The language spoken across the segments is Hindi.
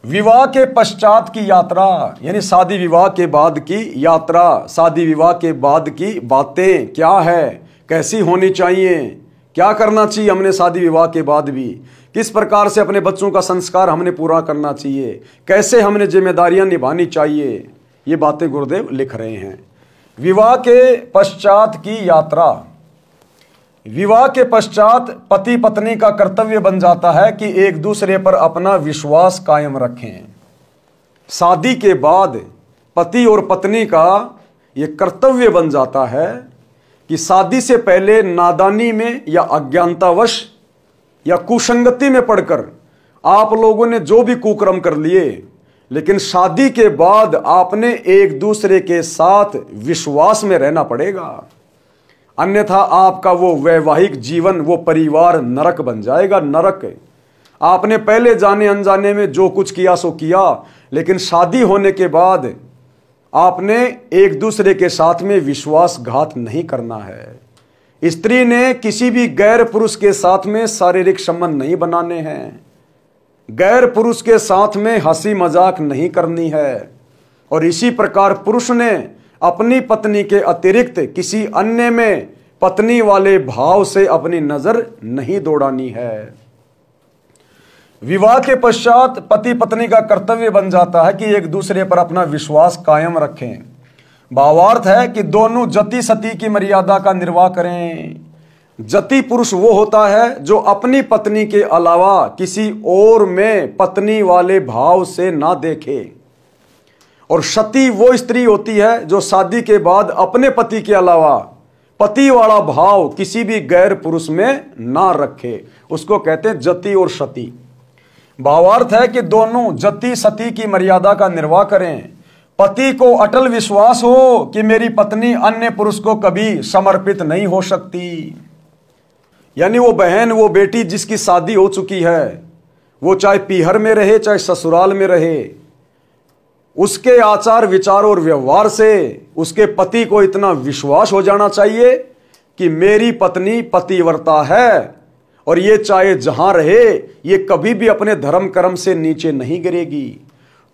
विवाह के पश्चात की यात्रा यानी शादी विवाह के बाद की यात्रा, शादी विवाह के बाद की बातें क्या है, कैसी होनी चाहिए, क्या करना चाहिए हमने शादी विवाह के बाद भी, किस प्रकार से अपने बच्चों का संस्कार हमने पूरा करना चाहिए, कैसे हमने जिम्मेदारियां निभानी चाहिए, ये बातें गुरुदेव लिख रहे हैं। विवाह के पश्चात की यात्रा। विवाह के पश्चात पति पत्नी का कर्तव्य बन जाता है कि एक दूसरे पर अपना विश्वास कायम रखें। शादी के बाद पति और पत्नी का यह कर्तव्य बन जाता है कि शादी से पहले नादानी में या अज्ञानतावश या कुसंगति में पड़कर आप लोगों ने जो भी कुकर्म कर लिए, लेकिन शादी के बाद आपने एक दूसरे के साथ विश्वास में रहना पड़ेगा, अन्यथा आपका वो वैवाहिक जीवन, वो परिवार नरक बन जाएगा। नरक। आपने पहले जाने अनजाने में जो कुछ किया सो किया, लेकिन शादी होने के बाद आपने एक दूसरे के साथ में विश्वासघात नहीं करना है। स्त्री ने किसी भी गैर पुरुष के साथ में शारीरिक संबंध नहीं बनाने हैं, गैर पुरुष के साथ में हंसी मजाक नहीं करनी है, और इसी प्रकार पुरुष ने अपनी पत्नी के अतिरिक्त किसी अन्य में पत्नी वाले भाव से अपनी नजर नहीं दौड़ानी है। विवाह के पश्चात पति पत्नी का कर्तव्य बन जाता है कि एक दूसरे पर अपना विश्वास कायम रखें। भावार्थ है कि दोनों जति सती की मर्यादा का निर्वाह करें। जति पुरुष वो होता है जो अपनी पत्नी के अलावा किसी और में पत्नी वाले भाव से ना देखे, और सती वो स्त्री होती है जो शादी के बाद अपने पति के अलावा पति वाला भाव किसी भी गैर पुरुष में ना रखे, उसको कहते हैं जति और सती। भावार्थ है कि दोनों जति सती की मर्यादा का निर्वाह करें। पति को अटल विश्वास हो कि मेरी पत्नी अन्य पुरुष को कभी समर्पित नहीं हो सकती, यानी वो बहन, वो बेटी जिसकी शादी हो चुकी है, वो चाहे पीहर में रहे चाहे ससुराल में रहे, उसके आचार विचार और व्यवहार से उसके पति को इतना विश्वास हो जाना चाहिए कि मेरी पत्नी पतिव्रता है, और ये चाहे जहां रहे ये कभी भी अपने धर्म कर्म से नीचे नहीं गिरेगी।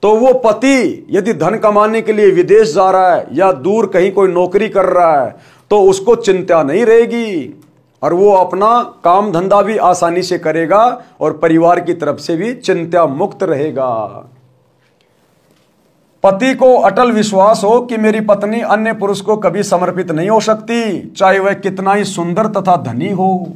तो वो पति यदि धन कमाने के लिए विदेश जा रहा है या दूर कहीं कोई नौकरी कर रहा है तो उसको चिंता नहीं रहेगी, और वो अपना काम धंधा भी आसानी से करेगा और परिवार की तरफ से भी चिंता मुक्त रहेगा। पति को अटल विश्वास हो कि मेरी पत्नी अन्य पुरुष को कभी समर्पित नहीं हो सकती, चाहे वह कितना ही सुंदर तथा धनी हो।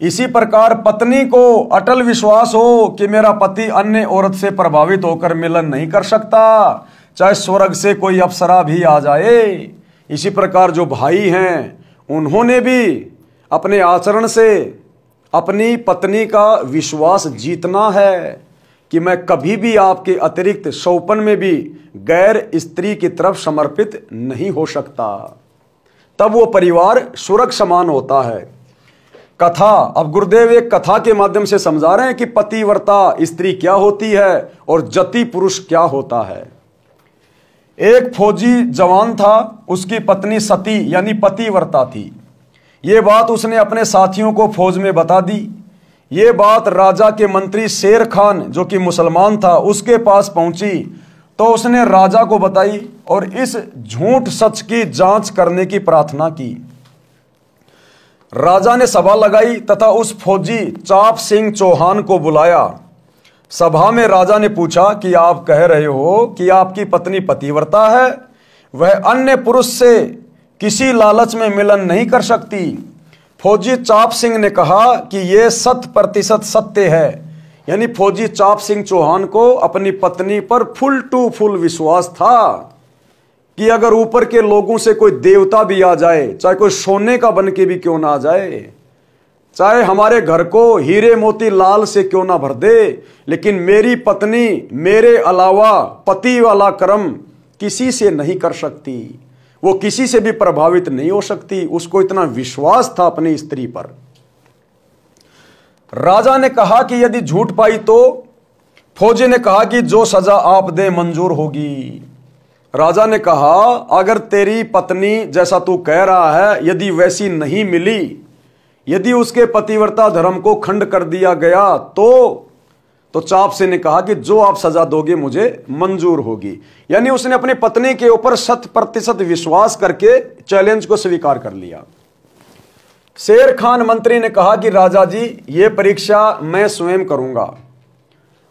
इसी प्रकार पत्नी को अटल विश्वास हो कि मेरा पति अन्य औरत से प्रभावित होकर मिलन नहीं कर सकता, चाहे स्वर्ग से कोई अप्सरा भी आ जाए। इसी प्रकार जो भाई हैं उन्होंने भी अपने आचरण से अपनी पत्नी का विश्वास जीतना है कि मैं कभी भी आपके अतिरिक्त शौपन में भी गैर स्त्री की तरफ समर्पित नहीं हो सकता। तब वो परिवार स्वर्ग समान होता है। कथा, अब गुरुदेव एक कथा के माध्यम से समझा रहे हैं कि पतिव्रता स्त्री क्या होती है और जति पुरुष क्या होता है। एक फौजी जवान था, उसकी पत्नी सती यानी पतिव्रता थी। ये बात उसने अपने साथियों को फौज में बता दी। ये बात राजा के मंत्री शेर खान जो कि मुसलमान था उसके पास पहुंची, तो उसने राजा को बताई और इस झूठ सच की जांच करने की प्रार्थना की। राजा ने सभा लगाई तथा उस फौजी चाप सिंह चौहान को बुलाया। सभा में राजा ने पूछा कि आप कह रहे हो कि आपकी पत्नी पतिव्रता है, वह अन्य पुरुष से किसी लालच में मिलन नहीं कर सकती। फौजी चाप सिंह ने कहा कि यह 100% सत्य है, यानी फौजी चाप सिंह चौहान को अपनी पत्नी पर फुल टू फुल विश्वास था कि अगर ऊपर के लोगों से कोई देवता भी आ जाए, चाहे कोई सोने का बन के भी क्यों ना आ जाए, चाहे हमारे घर को हीरे मोती लाल से क्यों ना भर दे, लेकिन मेरी पत्नी मेरे अलावा पति वाला कर्म किसी से नहीं कर सकती, वो किसी से भी प्रभावित नहीं हो सकती। उसको इतना विश्वास था अपनी स्त्री पर। राजा ने कहा कि यदि झूठ पाई तो? फौजी ने कहा कि जो सजा आप दे मंजूर होगी। राजा ने कहा अगर तेरी पत्नी जैसा तू कह रहा है यदि वैसी नहीं मिली, यदि उसके पतिव्रता धर्म को खंड कर दिया गया तो चाप सिंह ने कहा कि जो आप सजा दोगे मुझे मंजूर होगी। यानी उसने अपनी पत्नी के ऊपर 100% विश्वास करके चैलेंज को स्वीकार कर लिया। शेर खान मंत्री ने कहा कि राजा जी, ये परीक्षा मैं स्वयं करूंगा।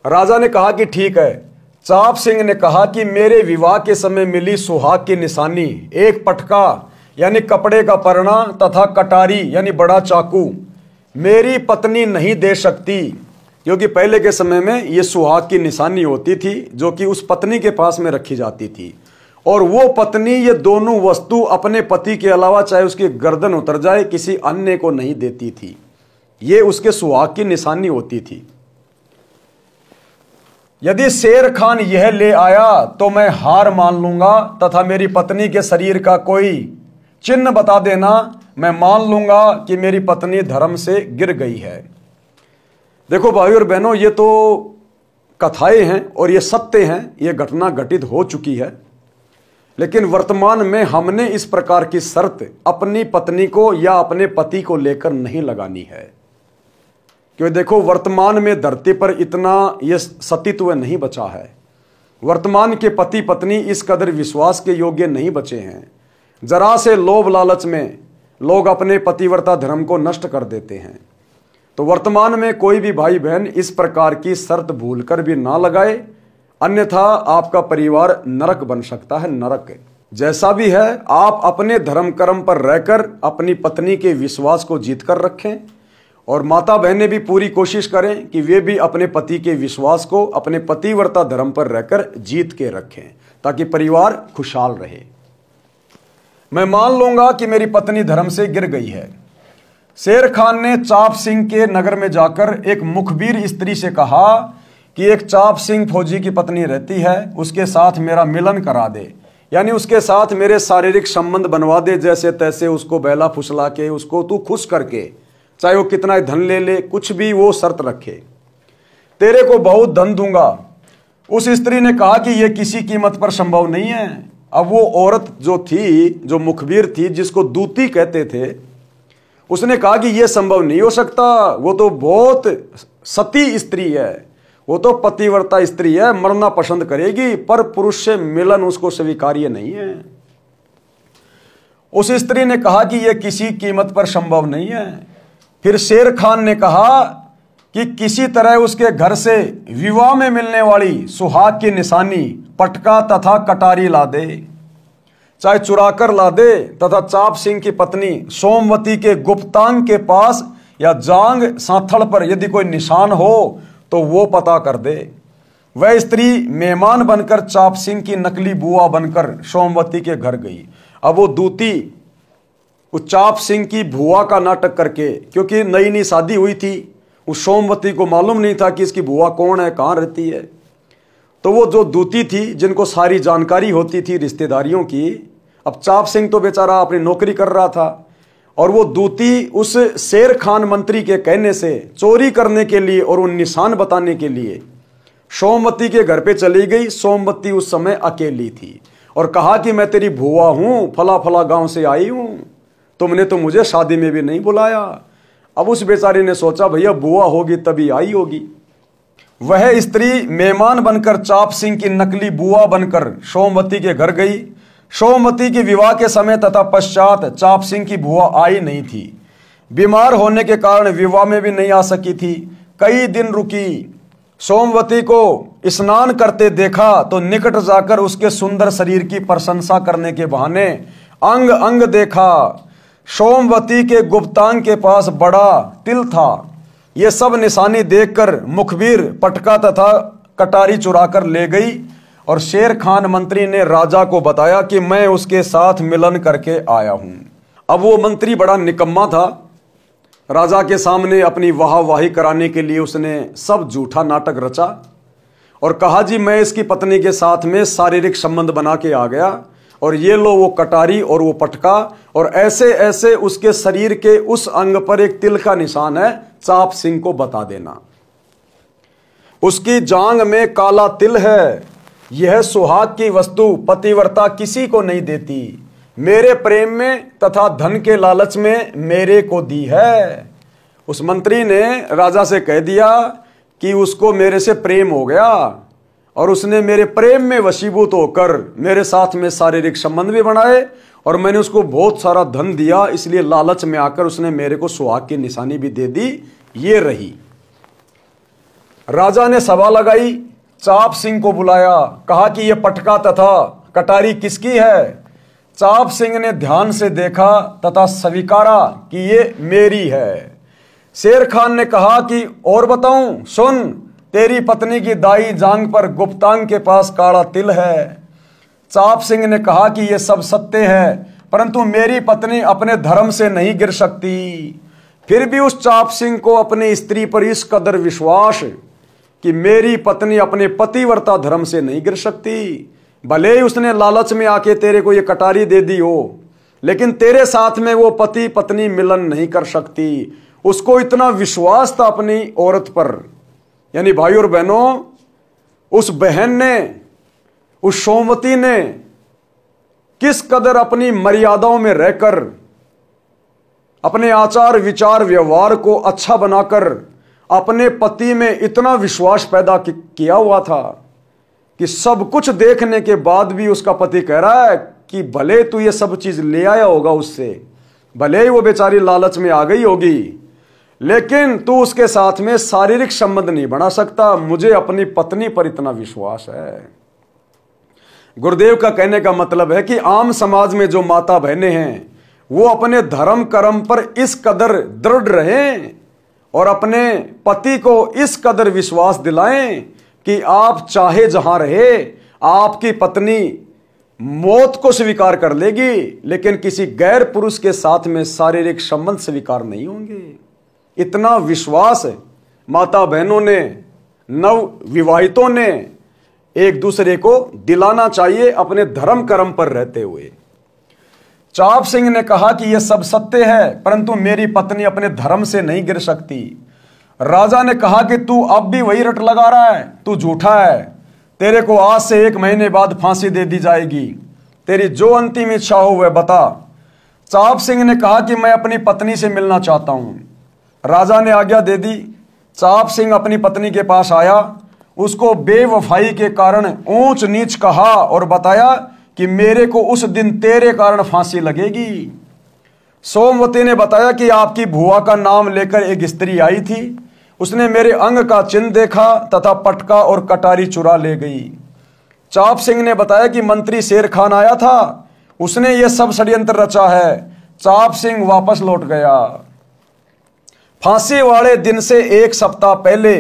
राजा ने कहा कि ठीक है। चाप सिंह ने कहा कि मेरे विवाह के समय मिली सुहाग की निशानी, एक पटका यानी कपड़े का परना तथा कटारी यानी बड़ा चाकू मेरी पत्नी नहीं दे सकती, क्योंकि पहले के समय में ये सुहाग की निशानी होती थी जो कि उस पत्नी के पास में रखी जाती थी, और वो पत्नी ये दोनों वस्तु अपने पति के अलावा चाहे उसकी गर्दन उतर जाए किसी अन्य को नहीं देती थी। ये उसके सुहाग की निशानी होती थी। यदि शेर खान यह ले आया तो मैं हार मान लूंगा तथा मेरी पत्नी के शरीर का कोई चिन्ह बता देना, मैं मान लूंगा कि मेरी पत्नी धर्म से गिर गई है। देखो भाइयों और बहनों, ये तो कथाएं हैं और ये सत्य हैं, ये घटना घटित हो चुकी है। लेकिन वर्तमान में हमने इस प्रकार की शर्त अपनी पत्नी को या अपने पति को लेकर नहीं लगानी है, क्योंकि देखो वर्तमान में धरती पर इतना ये सतीत्व नहीं बचा है। वर्तमान के पति पत्नी इस कदर विश्वास के योग्य नहीं बचे हैं। जरा से लोभ लालच में लोग अपने पतिव्रता धर्म को नष्ट कर देते हैं। तो वर्तमान में कोई भी भाई बहन इस प्रकार की शर्त भूलकर भी ना लगाए, अन्यथा आपका परिवार नरक बन सकता है, नरक। जैसा भी है आप अपने धर्म कर्म पर रहकर अपनी पत्नी के विश्वास को जीत कर रखें, और माता बहनें भी पूरी कोशिश करें कि वे भी अपने पति के विश्वास को अपने पतिव्रता धर्म पर रहकर जीत के रखें, ताकि परिवार खुशहाल रहे। मैं मान लूंगा कि मेरी पत्नी धर्म से गिर गई है। शेर खान ने चाप सिंह के नगर में जाकर एक मुखबिर स्त्री से कहा कि एक चाप सिंह फौजी की पत्नी रहती है, उसके साथ मेरा मिलन करा दे, यानी उसके साथ मेरे शारीरिक संबंध बनवा दे, जैसे तैसे उसको बहला फुसला के उसको तू खुश करके, चाहे वो कितना धन ले ले, कुछ भी वो शर्त रखे, तेरे को बहुत धन दूंगा। उस स्त्री ने कहा कि यह किसी कीमत पर संभव नहीं है। अब वो औरत जो थी, जो मुखबिर थी, जिसको दूती कहते थे, उसने कहा कि यह संभव नहीं हो सकता, वो तो बहुत सती स्त्री है, वो तो पतिव्रता स्त्री है, मरना पसंद करेगी, पर पुरुष से मिलन उसको स्वीकार्य नहीं है। उस स्त्री ने कहा कि यह किसी कीमत पर संभव नहीं है। फिर शेर खान ने कहा कि किसी तरह उसके घर से विवाह में मिलने वाली सुहाग की निशानी, पटका तथा कटारी ला दे, चाहे चुरा कर ला दे, तथा चाप सिंह की पत्नी सोमवती के गुप्तांग के पास या जांग सांथड़ पर यदि कोई निशान हो तो वो पता कर दे। वह स्त्री मेहमान बनकर चाप सिंह की नकली बुआ बनकर सोमवती के घर गई। अब वो दूती उस चाप सिंह की बुआ का नाटक करके, क्योंकि नई नई शादी हुई थी, उस सोमवती को मालूम नहीं था कि इसकी बुआ कौन है, कहाँ रहती है। तो वो जो दूती थी, जिनको सारी जानकारी होती थी रिश्तेदारियों की, अब चाप सिंह तो बेचारा अपनी नौकरी कर रहा था, और वो दूती उस शेर खान मंत्री के कहने से चोरी करने के लिए और उन निशान बताने के लिए सोमवती के घर पे चली गई। सोमवती उस समय अकेली थी और कहा कि मैं तेरी बुआ हूं, फला फला गांव से आई हूं, तुमने तो मुझे शादी में भी नहीं बुलाया। अब उस बेचारी ने सोचा भैया बुआ होगी तभी आई होगी। वह स्त्री मेहमान बनकर चाप सिंह की नकली बुआ बनकर सोमवती के घर गई। सोमवती के विवाह के समय तथा पश्चात चाप सिंह की बुआ आई नहीं थी। बीमार होने के कारण विवाह में भी नहीं आ सकी थी। कई दिन रुकी। सोमवती को स्नान करते देखा तो निकट जाकर उसके सुंदर शरीर की प्रशंसा करने के बहाने अंग अंग देखा। सोमवती के गुप्तांग के पास बड़ा तिल था। ये सब निशानी देखकर मुखबिर पटका तथा कटारी चुराकर ले गई और शेर खान मंत्री ने राजा को बताया कि मैं उसके साथ मिलन करके आया हूं। अब वो मंत्री बड़ा निकम्मा था। राजा के सामने अपनी वाहवाही कराने के लिए उसने सब झूठा नाटक रचा और कहा जी मैं इसकी पत्नी के साथ में शारीरिक संबंध बना के आ गया और ये लो वो कटारी और वो पटका और ऐसे ऐसे उसके शरीर के उस अंग पर एक तिल का निशान है, चाप सिंह को बता देना। उसकी जांग में काला तिल है। यह सुहाग की वस्तु पतिव्रता किसी को नहीं देती। मेरे प्रेम में तथा धन के लालच में मेरे को दी है। उस मंत्री ने राजा से कह दिया कि उसको मेरे से प्रेम हो गया और उसने मेरे प्रेम में वशीभूत होकर मेरे साथ में शारीरिक संबंध भी बनाए और मैंने उसको बहुत सारा धन दिया, इसलिए लालच में आकर उसने मेरे को सुहाग की निशानी भी दे दी। ये रही। राजा ने सभा लगाई, चाप सिंह को बुलाया, कहा कि यह पटका तथा कटारी किसकी है। चाप सिंह ने ध्यान से देखा तथा स्वीकारा कि ये मेरी है। शेर खान ने कहा कि और बताऊं, सुन, तेरी पत्नी की दाई जांग पर गुप्तांग के पास काला तिल है। चाप सिंह ने कहा कि यह सब सत्य है, परंतु मेरी पत्नी अपने धर्म से नहीं गिर सकती। फिर भी उस चाप सिंह को अपनी स्त्री पर इस कदर विश्वास कि मेरी पत्नी अपने पतिव्रता धर्म से नहीं गिर सकती। भले ही उसने लालच में आके तेरे को ये कटारी दे दी हो, लेकिन तेरे साथ में वो पति पत्नी मिलन नहीं कर सकती। उसको इतना विश्वास था अपनी औरत पर। यानी भाई और बहनों, उस बहन ने, उस सोमवती ने किस कदर अपनी मर्यादाओं में रहकर अपने आचार विचार व्यवहार को अच्छा बनाकर अपने पति में इतना विश्वास पैदा किया हुआ था कि सब कुछ देखने के बाद भी उसका पति कह रहा है कि भले तू ये सब चीज ले आया होगा उससे, भले ही वो बेचारी लालच में आ गई होगी, लेकिन तू उसके साथ में शारीरिक संबंध नहीं बना सकता। मुझे अपनी पत्नी पर इतना विश्वास है। गुरुदेव का कहने का मतलब है कि आम समाज में जो माता बहनें हैं वो अपने धर्म कर्म पर इस कदर दृढ़ रहें और अपने पति को इस कदर विश्वास दिलाएं कि आप चाहे जहां रहे, आपकी पत्नी मौत को स्वीकार कर लेगी, लेकिन किसी गैर पुरुष के साथ में शारीरिक संबंध स्वीकार नहीं होंगे। इतना विश्वास माता बहनों ने, नव विवाहितों ने एक दूसरे को दिलाना चाहिए अपने धर्म कर्म पर रहते हुए। चाप सिंह ने कहा कि यह सब सत्य है, परंतु मेरी पत्नी अपने धर्म से नहीं गिर सकती। राजा ने कहा कि तू अब भी वही रट लगा रहा है, तू झूठा है। तेरे को आज से 1 महीने बाद फांसी दे दी जाएगी। तेरी जो अंतिम इच्छा हो वह बता। चाप सिंह ने कहा कि मैं अपनी पत्नी से मिलना चाहता हूं। राजा ने आज्ञा दे दी। चाप सिंह अपनी पत्नी के पास आया, उसको बेवफाई के कारण ऊंच नीच कहा और बताया कि मेरे को उस दिन तेरे कारण फांसी लगेगी। सोमवती ने बताया कि आपकी भुआ का नाम लेकर एक स्त्री आई थी, उसने मेरे अंग का चिन्ह देखा तथा पटका और कटारी चुरा ले गई। चाप सिंह ने बताया कि मंत्री शेर खान आया था, उसने यह सब षड्यंत्र रचा है। चाप सिंह वापस लौट गया। फांसी वाले दिन से 1 सप्ताह पहले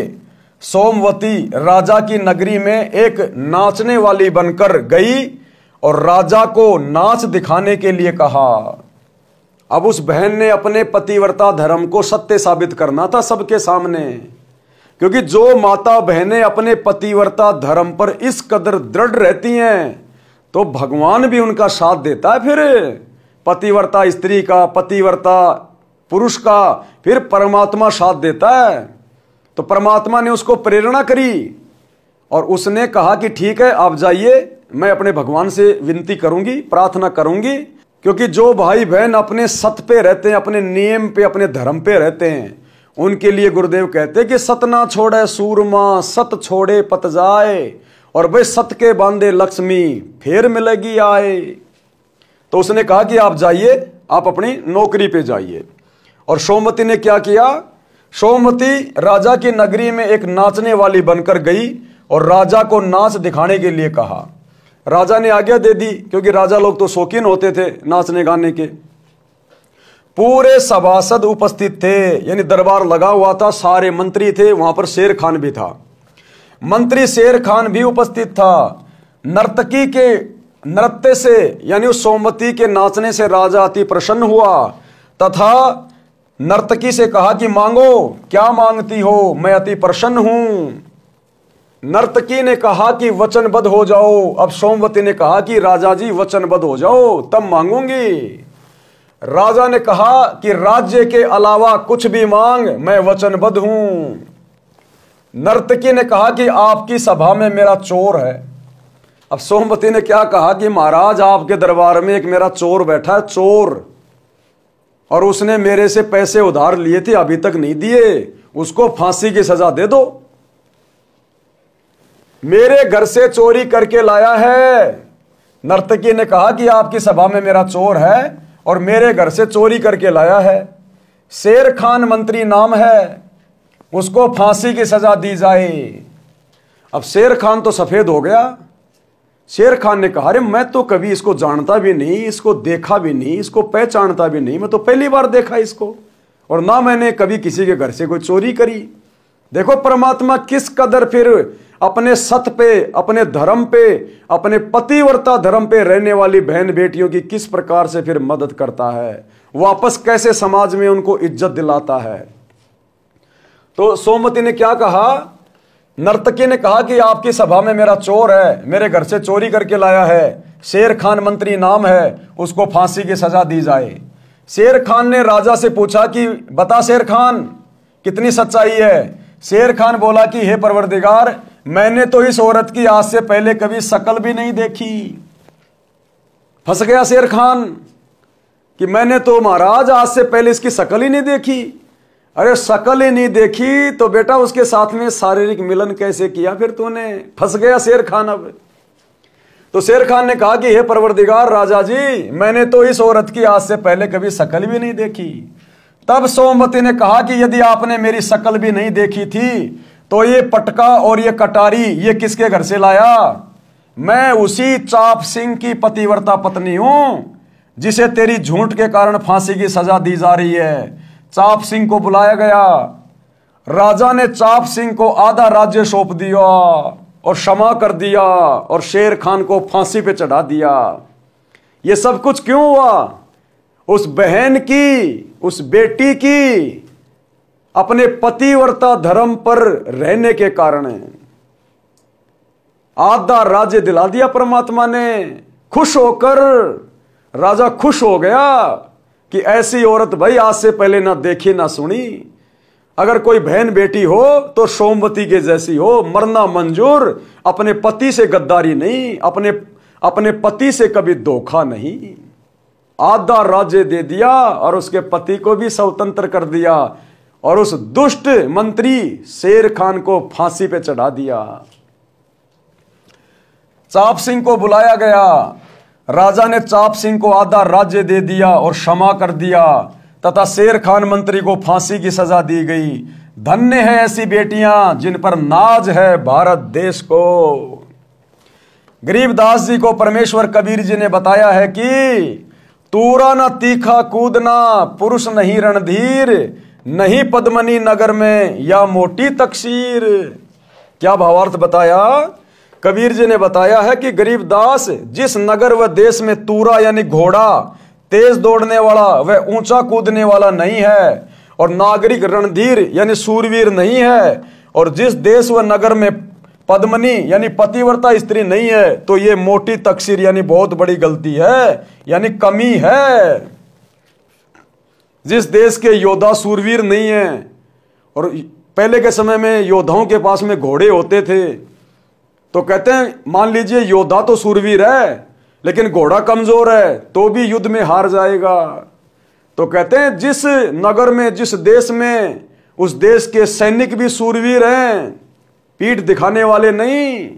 सोमवती राजा की नगरी में एक नाचने वाली बनकर गई और राजा को नाच दिखाने के लिए कहा। अब उस बहन ने अपने पतिव्रता धर्म को सत्य साबित करना था सबके सामने, क्योंकि जो माता बहनें अपने पतिव्रता धर्म पर इस कदर दृढ़ रहती हैं तो भगवान भी उनका साथ देता है। फिर पतिव्रता स्त्री का, पतिव्रता पुरुष का, फिर परमात्मा साथ देता है। तो परमात्मा ने उसको प्रेरणा करी और उसने कहा कि ठीक है, आप जाइए, मैं अपने भगवान से विनती करूंगी, प्रार्थना करूंगी। क्योंकि जो भाई बहन अपने सत पे रहते हैं, अपने नियम पे, अपने धर्म पे रहते हैं, उनके लिए गुरुदेव कहते हैं कि सत ना छोड़े सूरमा, सत छोड़े पत जाए, और भाई सत के बांधे लक्ष्मी फिर मिलेगी आए। तो उसने कहा कि आप जाइए, आप अपनी नौकरी पे जाइए। और सोमवती ने क्या किया? सोमवती राजा की नगरी में एक नाचने वाली बनकर गई और राजा को नाच दिखाने के लिए कहा। राजा ने आज्ञा दे दी, क्योंकि राजा लोग तो शौकीन होते थे नाचने गाने के। पूरे सभासद उपस्थित थे, यानी दरबार लगा हुआ था, सारे मंत्री थे, वहां पर शेर खान भी था। मंत्री शेर खान भी उपस्थित था। नर्तकी के नृत्य से, यानी उस सोमवती के नाचने से राजा अति प्रसन्न हुआ तथा नर्तकी से कहा कि मांगो, क्या मांगती हो, मैं अति प्रसन्न हूं। नर्तकी ने कहा कि वचनबद्ध हो जाओ। अब सोमवती ने कहा कि राजा जी वचनबद्ध हो जाओ, तब मांगूंगी। राजा ने कहा कि राज्य के अलावा कुछ भी मांग, मैं वचनबद्ध हूं। नर्तकी ने कहा कि आपकी सभा में मेरा चोर है। अब सोमवती ने क्या कहा कि महाराज, आपके दरबार में एक मेरा चोर बैठा है, चोर, और उसने मेरे से पैसे उधार लिए थे, अभी तक नहीं दिए, उसको फांसी की सजा दे दो। मेरे घर से चोरी करके लाया है। नर्तकी ने कहा कि आपकी सभा में मेरा चोर है और मेरे घर से चोरी करके लाया है। शेर खान मंत्री नाम है, उसको फांसी की सजा दी जाए। अब शेर खान तो सफेद हो गया। शेर खान ने कहा, अरे मैं तो कभी इसको जानता भी नहीं, इसको देखा भी नहीं, इसको पहचानता भी नहीं, मैं तो पहली बार देखा इसको, और ना मैंने कभी किसी के घर से कोई चोरी करी। देखो परमात्मा किस कदर फिर अपने सत्य पे, अपने धर्म पे, अपने पतिव्रता धर्म पे रहने वाली बहन बेटियों की किस प्रकार से फिर मदद करता है, वापस कैसे समाज में उनको इज्जत दिलाता है। तो सोमवती ने क्या कहा, नर्तकी ने कहा कि आपकी सभा में मेरा चोर है, मेरे घर से चोरी करके लाया है, शेर खान मंत्री नाम है, उसको फांसी की सजा दी जाए। शेर खान ने राजा से पूछा कि बता शेर खान कितनी सच्चाई है। शेर खान बोला कि हे परवरदिगार, मैंने तो इस औरत की आज से पहले कभी शकल भी नहीं देखी। फंस गया शेर खान कि मैंने तो महाराज आज से पहले इसकी शकल ही नहीं देखी। अरे शकल ही नहीं देखी तो बेटा उसके साथ में शारीरिक मिलन कैसे किया फिर तूने? फंस गया शेर खान। अब तो शेर खान ने कहा कि हे परवरदिगार राजा जी, मैंने तो इस औरत की आज से पहले कभी शकल भी नहीं देखी। तब सोमवती ने कहा कि यदि आपने मेरी शकल भी नहीं देखी थी तो ये पटका और ये कटारी ये किसके घर से लाया? मैं उसी चाप सिंह की पतिव्रता पत्नी हूं जिसे तेरी झूठ के कारण फांसी की सजा दी जा रही है। चाप सिंह को बुलाया गया। राजा ने चाप सिंह को आधा राज्य सौंप दिया और क्षमा कर दिया और शेर खान को फांसी पे चढ़ा दिया। ये सब कुछ क्यों हुआ? उस बहन की, उस बेटी की अपने पतिव्रता धर्म पर रहने के कारण आधा राज्य दिला दिया परमात्मा ने। खुश होकर राजा खुश हो गया कि ऐसी औरत भाई आज से पहले ना देखी ना सुनी। अगर कोई बहन बेटी हो तो सोमवती के जैसी हो, मरना मंजूर, अपने पति से गद्दारी नहीं, अपने पति से कभी धोखा नहीं। आधा राज्य दे दिया और उसके पति को भी स्वतंत्र कर दिया और उस दुष्ट मंत्री शेर खान को फांसी पे चढ़ा दिया। चाप सिंह को बुलाया गया। राजा ने चाप सिंह को आधा राज्य दे दिया और क्षमा कर दिया तथा शेर खान मंत्री को फांसी की सजा दी गई। धन्य है ऐसी बेटियां जिन पर नाज है भारत देश को। गरीबदास जी को परमेश्वर कबीर जी ने बताया है कि तूरा न तीखा कूदना, पुरुष नहीं रणधीर, नहीं पद्मनी नगर में या मोटी तकसीर। क्या भावार्थ बताया? कबीर जी ने बताया है कि गरीबदास जिस नगर व देश में तूरा यानी घोड़ा तेज दौड़ने वाला व ऊंचा कूदने वाला नहीं है और नागरिक रणधीर यानी सूरवीर नहीं है, और जिस देश व नगर में पद्मनी यानी पतिव्रता स्त्री नहीं है, तो ये मोटी तकसीर यानी बहुत बड़ी गलती है, यानी कमी है। जिस देश के योद्धा सूरवीर नहीं है, और पहले के समय में योद्धाओं के पास में घोड़े होते थे, तो कहते हैं मान लीजिए योद्धा तो सूरवीर है लेकिन घोड़ा कमजोर है तो भी युद्ध में हार जाएगा। तो कहते हैं जिस नगर में, जिस देश में, उस देश के सैनिक भी सूरवीर हैं, पीठ दिखाने वाले नहीं,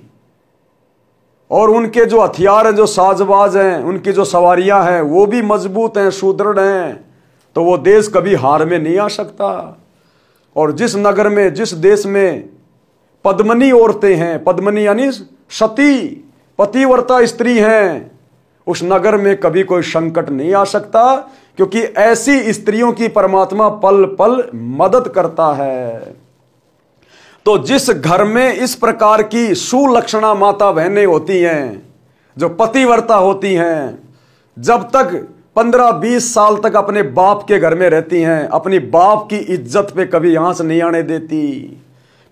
और उनके जो हथियार हैं, जो साजबाज हैं, उनकी जो सवारियां हैं वो भी मजबूत हैं, सुदृढ़ हैं, तो वो देश कभी हार में नहीं आ सकता। और जिस नगर में, जिस देश में पद्मनी औरतें हैं, पद्मनी यानी सती पतिव्रता स्त्री हैं, उस नगर में कभी कोई संकट नहीं आ सकता, क्योंकि ऐसी स्त्रियों की परमात्मा पल पल मदद करता है। तो जिस घर में इस प्रकार की सुलक्षणा माता बहनें होती हैं, जो पतिव्रता होती हैं, जब तक 15-20 साल तक अपने बाप के घर में रहती हैं, अपनी बाप की इज्जत पे कभी आंच नहीं आने देती,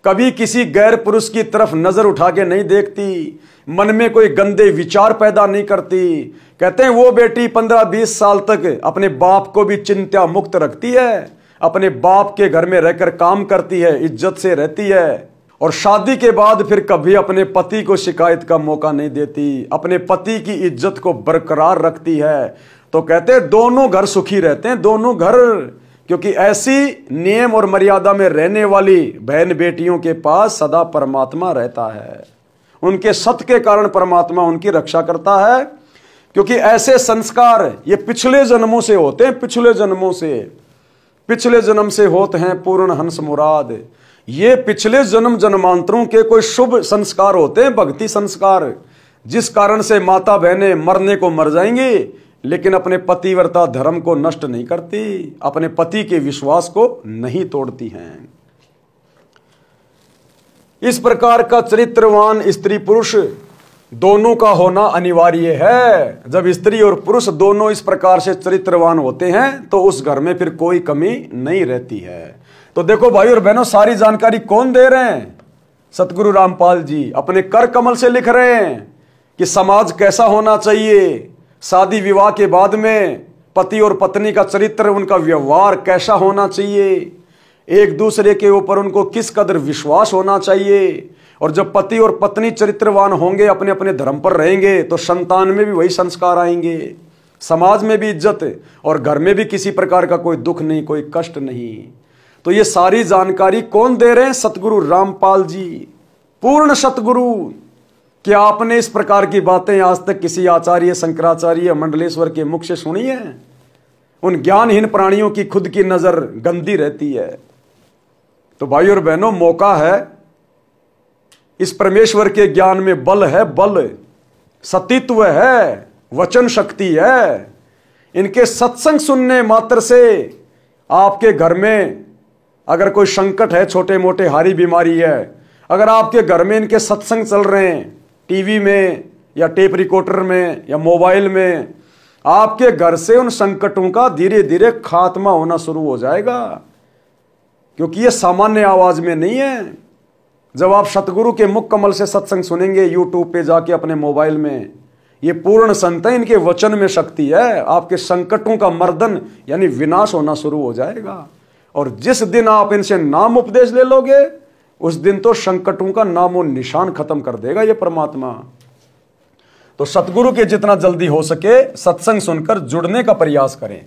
कभी किसी गैर पुरुष की तरफ नजर उठा के नहीं देखती, मन में कोई गंदे विचार पैदा नहीं करती। कहते हैं वो बेटी 15-20 साल तक अपने बाप को भी चिंता मुक्त रखती है, अपने बाप के घर में रहकर काम करती है, इज्जत से रहती है, और शादी के बाद फिर कभी अपने पति को शिकायत का मौका नहीं देती, अपने पति की इज्जत को बरकरार रखती है। तो कहते हैं दोनों घर सुखी रहते हैं, दोनों घर, क्योंकि ऐसी नियम और मर्यादा में रहने वाली बहन बेटियों के पास सदा परमात्मा रहता है। उनके सत्य के कारण परमात्मा उनकी रक्षा करता है, क्योंकि ऐसे संस्कार ये पिछले जन्मों से होते हैं, पिछले जन्म से होते हैं पूर्ण हंस मुराद। ये पिछले जन्म जन्मांतरों के कोई शुभ संस्कार होते हैं, भक्ति संस्कार, जिस कारण से माता बहनें मरने को मर जाएंगी लेकिन अपने पतिव्रता धर्म को नष्ट नहीं करती, अपने पति के विश्वास को नहीं तोड़ती हैं। इस प्रकार का चरित्रवान स्त्री पुरुष दोनों का होना अनिवार्य है। जब स्त्री और पुरुष दोनों इस प्रकार से चरित्रवान होते हैं तो उस घर में फिर कोई कमी नहीं रहती है। तो देखो भाई और बहनों, सारी जानकारी कौन दे रहे हैं? सतगुरु रामपाल जी अपने कर कमल से लिख रहे हैं कि समाज कैसा होना चाहिए, शादी विवाह के बाद में पति और पत्नी का चरित्र, उनका व्यवहार कैसा होना चाहिए, एक दूसरे के ऊपर उनको किस कदर विश्वास होना चाहिए। और जब पति और पत्नी चरित्रवान होंगे, अपने अपने धर्म पर रहेंगे, तो संतान में भी वही संस्कार आएंगे, समाज में भी इज्जत और घर में भी किसी प्रकार का कोई दुख नहीं, कोई कष्ट नहीं। तो ये सारी जानकारी कौन दे रहे हैं? सतगुरु रामपाल जी, पूर्ण सतगुरु। क्या आपने इस प्रकार की बातें आज तक किसी आचार्य, शंकराचार्य, मंडलेश्वर के मुख से सुनी है? उन ज्ञानहीन प्राणियों की खुद की नजर गंदी रहती है। तो भाई और बहनों, मौका है, इस परमेश्वर के ज्ञान में बल है, बल, सतीत्व है, वचन शक्ति है। इनके सत्संग सुनने मात्र से आपके घर में अगर कोई संकट है, छोटे मोटे हारी बीमारी है, अगर आपके घर में इनके सत्संग चल रहे हैं, टीवी में या टेप रिकॉर्डर में या मोबाइल में, आपके घर से उन संकटों का धीरे धीरे खात्मा होना शुरू हो जाएगा, क्योंकि ये सामान्य आवाज में नहीं है। जब आप सतगुरु के मुख कमल से सत्संग सुनेंगे यूट्यूब पे जाके अपने मोबाइल में, ये पूर्ण संत है, इनके वचन में शक्ति है, आपके संकटों का मर्दन यानी विनाश होना शुरू हो जाएगा। और जिस दिन आप इनसे नाम उपदेश ले लोगे, उस दिन तो संकटों का नामो निशान खत्म कर देगा ये परमात्मा। तो सतगुरु के जितना जल्दी हो सके सत्संग सुनकर जुड़ने का प्रयास करें।